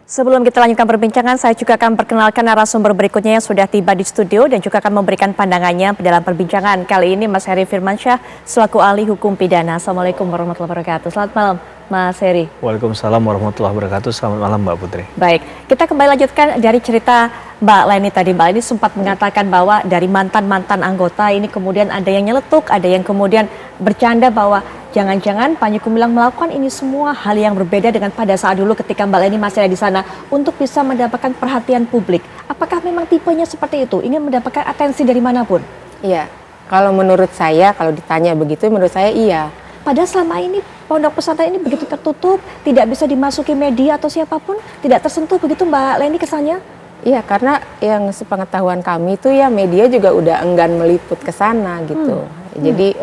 Sebelum kita lanjutkan perbincangan, saya juga akan perkenalkan narasumber berikutnya yang sudah tiba di studio dan juga akan memberikan pandangannya dalam perbincangan. Kali ini Mas Heri Firmansyah selaku ahli hukum pidana. Assalamualaikum warahmatullahi wabarakatuh. Selamat malam Mas Heri. Waalaikumsalam warahmatullahi wabarakatuh. Selamat malam Mbak Putri. Baik, kita kembali lanjutkan dari cerita Mbak Leni tadi. Mbak Leni sempat mengatakan bahwa dari mantan-mantan anggota ini kemudian ada yang nyeletuk, ada yang kemudian bercanda bahwa jangan-jangan Panji Gumilang melakukan ini semua hal yang berbeda dengan pada saat dulu ketika Mbak Leni masih ada di sana untuk bisa mendapatkan perhatian publik. Apakah memang tipenya seperti itu, ingin mendapatkan atensi dari manapun? Iya, kalau menurut saya, kalau ditanya begitu, menurut saya iya. Padahal selama ini pondok pesantren ini begitu tertutup, tidak bisa dimasuki media atau siapapun, tidak tersentuh begitu Mbak Leni kesannya? Iya, karena yang sepengetahuan kami itu ya media juga udah enggan meliput ke sana gitu. Jadi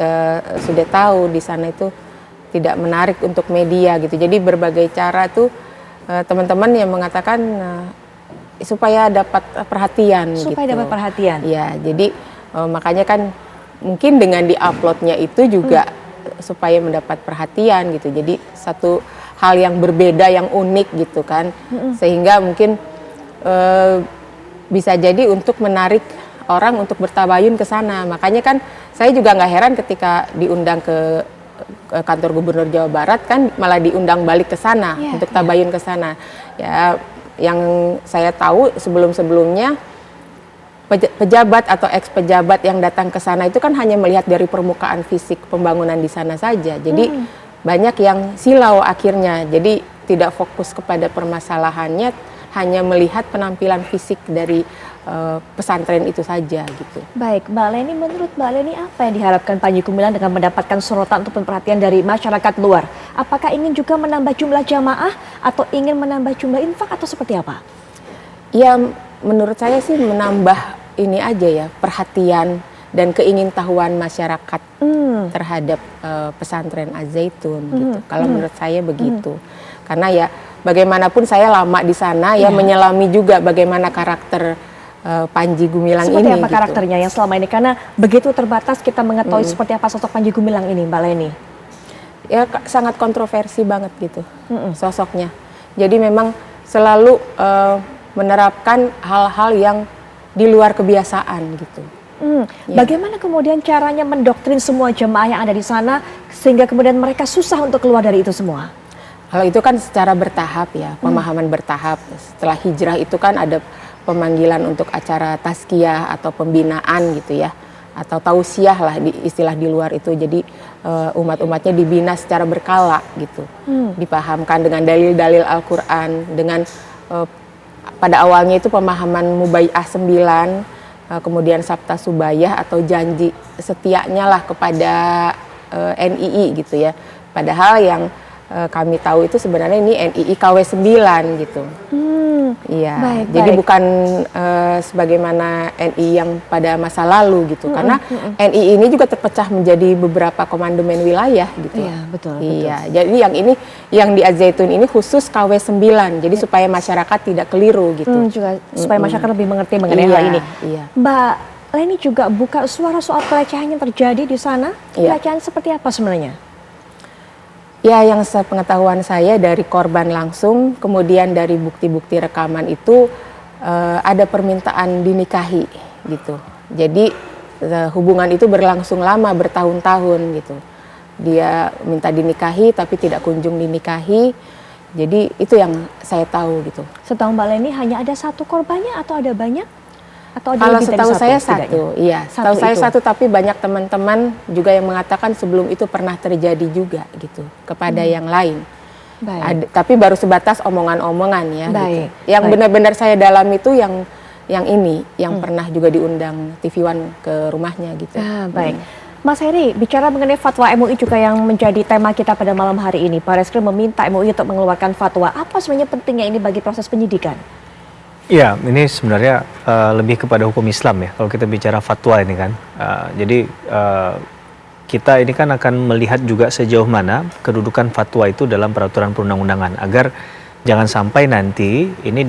sudah tahu di sana itu tidak menarik untuk media gitu. Jadi berbagai cara tuh teman-teman yang mengatakan supaya dapat perhatian. Supaya gitu. dapat perhatian. Iya, jadi makanya kan mungkin dengan diuploadnya itu juga supaya mendapat perhatian gitu. Jadi satu hal yang berbeda, yang unik gitu kan, sehingga mungkin bisa jadi untuk menarik orang untuk bertabayun ke sana. Makanya kan saya juga nggak heran ketika diundang ke kantor Gubernur Jawa Barat kan malah diundang balik ke sana untuk tabayun ke sana. Ya, yang saya tahu sebelum-sebelumnya pejabat atau ex-pejabat yang datang ke sana itu kan hanya melihat dari permukaan fisik pembangunan di sana saja. Jadi banyak yang silau akhirnya. Jadi tidak fokus kepada permasalahannya, hanya melihat penampilan fisik dari pesantren itu saja gitu. Baik, Mbak Leni, menurut Mbak Leni apa yang diharapkan Panji Gumilang dengan mendapatkan sorotan atau perhatian dari masyarakat luar? Apakah ingin juga menambah jumlah jamaah atau ingin menambah jumlah infak atau seperti apa? Ya, menurut saya sih menambah ini aja ya, perhatian dan keingintahuan masyarakat terhadap pesantren Az-Zaitun gitu. Kalau menurut saya begitu. Karena ya bagaimanapun saya lama di sana ya menyelami juga bagaimana karakter Panji Gumilang seperti ini. Seperti apa gitu. karakternya yang selama ini? Karena begitu terbatas kita mengetahui seperti apa sosok Panji Gumilang ini, Mbak Leni. Ya sangat kontroversi banget gitu sosoknya. Jadi memang selalu menerapkan hal-hal yang di luar kebiasaan gitu. Bagaimana kemudian caranya mendoktrin semua jemaah yang ada di sana sehingga kemudian mereka susah untuk keluar dari itu semua? Kalau itu kan secara bertahap ya, pemahaman bertahap. Setelah hijrah itu kan ada pemanggilan untuk acara tazkiyah atau pembinaan gitu ya, atau tausiah lah istilah di luar itu. Jadi umat-umatnya dibina secara berkala gitu, dipahamkan dengan dalil-dalil Al-Quran, dengan pada awalnya itu pemahaman Mubai'ah 9, kemudian Sabta Subayah atau janji setianya lah kepada NII gitu ya. Padahal yang kami tahu itu sebenarnya ini NII KW 9 gitu. Iya. Jadi bukan sebagaimana NII yang pada masa lalu gitu. Karena NII ini juga terpecah menjadi beberapa komandemen wilayah gitu. Iya, betul. Iya. Jadi yang ini yang di Az-Zaitun ini khusus KW 9. Jadi supaya masyarakat tidak keliru gitu. Juga supaya masyarakat lebih mengerti mengenai hal ini. Iya. Mbak Leni juga buka suara soal pelecehan yang terjadi di sana. Pelecehan seperti apa sebenarnya? Ya, yang sepengetahuan saya dari korban langsung, kemudian dari bukti-bukti rekaman itu ada permintaan dinikahi gitu. Jadi hubungan itu berlangsung lama, bertahun-tahun gitu. Dia minta dinikahi tapi tidak kunjung dinikahi. Jadi itu yang saya tahu gitu. Setahu Mbak Leni hanya ada satu korbannya atau ada banyak? Atau ada kalau lebih setahu dari saya setidaknya? satu, iya. Setahu saya satu, tapi banyak teman-teman juga yang mengatakan sebelum itu pernah terjadi juga gitu kepada yang lain. Tapi baru sebatas omongan-omongan ya. Gitu. Yang benar-benar saya dalam itu yang ini, yang pernah juga diundang TV One ke rumahnya gitu. Baik. Mas Heri, bicara mengenai fatwa MUI juga yang menjadi tema kita pada malam hari ini. Barreskrim meminta MUI untuk mengeluarkan fatwa. Apa sebenarnya pentingnya ini bagi proses penyidikan? Ya, ini sebenarnya lebih kepada hukum Islam ya, kalau kita bicara fatwa ini kan. Jadi kita ini kan akan melihat juga sejauh mana kedudukan fatwa itu dalam peraturan perundang-undangan, agar jangan sampai nanti ini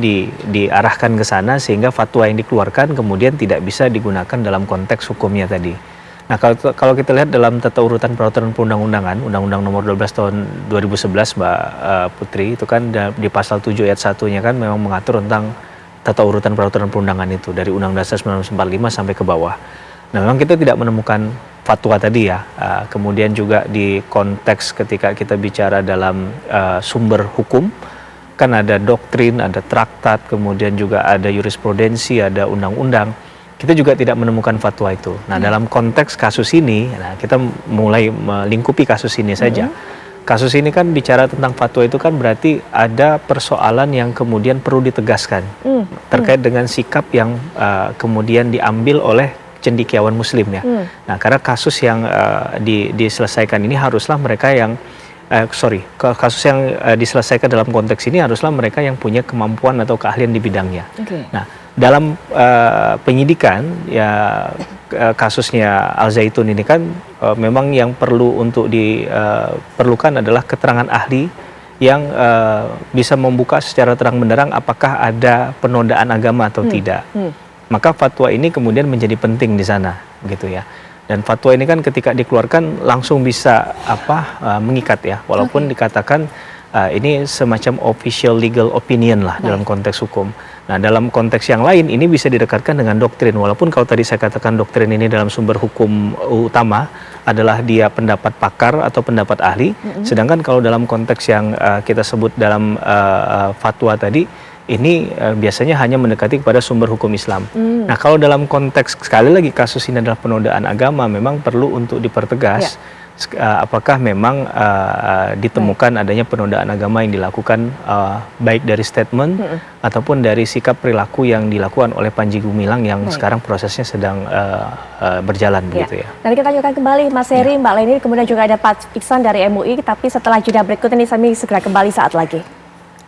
diarahkan ke sana sehingga fatwa yang dikeluarkan kemudian tidak bisa digunakan dalam konteks hukumnya tadi. Nah, kalau kita lihat dalam tata urutan peraturan perundang-undangan, Undang-Undang Nomor 12 Tahun 2011, Mbak Putri, itu kan di pasal 7 ayat 1-nya kan memang mengatur tentang tata urutan peraturan perundangan itu dari Undang-Undang Dasar 1945 sampai ke bawah. Nah, memang kita tidak menemukan fatwa tadi ya. Kemudian juga di konteks ketika kita bicara dalam sumber hukum, kan ada doktrin, ada traktat, kemudian juga ada jurisprudensi, ada undang-undang. Kita juga tidak menemukan fatwa itu. Nah, dalam konteks kasus ini, nah kita mulai melingkupi kasus ini saja. Kasus ini kan bicara tentang fatwa itu kan berarti ada persoalan yang kemudian perlu ditegaskan terkait dengan sikap yang kemudian diambil oleh cendekiawan Muslim ya. Nah, karena kasus yang diselesaikan ini haruslah mereka yang kasus yang diselesaikan dalam konteks ini haruslah mereka yang punya kemampuan atau keahlian di bidangnya. Nah, dalam penyidikan ya kasusnya Al Zaitun ini kan memang yang perlu untuk diperlukan adalah keterangan ahli yang bisa membuka secara terang benderang apakah ada penodaan agama atau tidak. Maka fatwa ini kemudian menjadi penting di sana, gitu ya. Dan fatwa ini kan ketika dikeluarkan langsung bisa mengikat ya, walaupun dikatakan ini semacam official legal opinion lah dalam konteks hukum. Nah, dalam konteks yang lain ini bisa didekatkan dengan doktrin, walaupun kalau tadi saya katakan doktrin ini dalam sumber hukum utama adalah dia pendapat pakar atau pendapat ahli, sedangkan kalau dalam konteks yang kita sebut dalam fatwa tadi, ini biasanya hanya mendekati kepada sumber hukum Islam. Nah, kalau dalam konteks sekali lagi kasus ini adalah penodaan agama, memang perlu untuk dipertegas apakah memang ditemukan adanya penodaan agama yang dilakukan baik dari statement ataupun dari sikap perilaku yang dilakukan oleh Panji Gumilang yang sekarang prosesnya sedang berjalan begitu ya. Nanti kita lanjutkan kembali Mas Heri, Mbak Leni, kemudian juga ada Pak Iksan dari MUI, tapi setelah jeda berikut ini kami segera kembali saat lagi.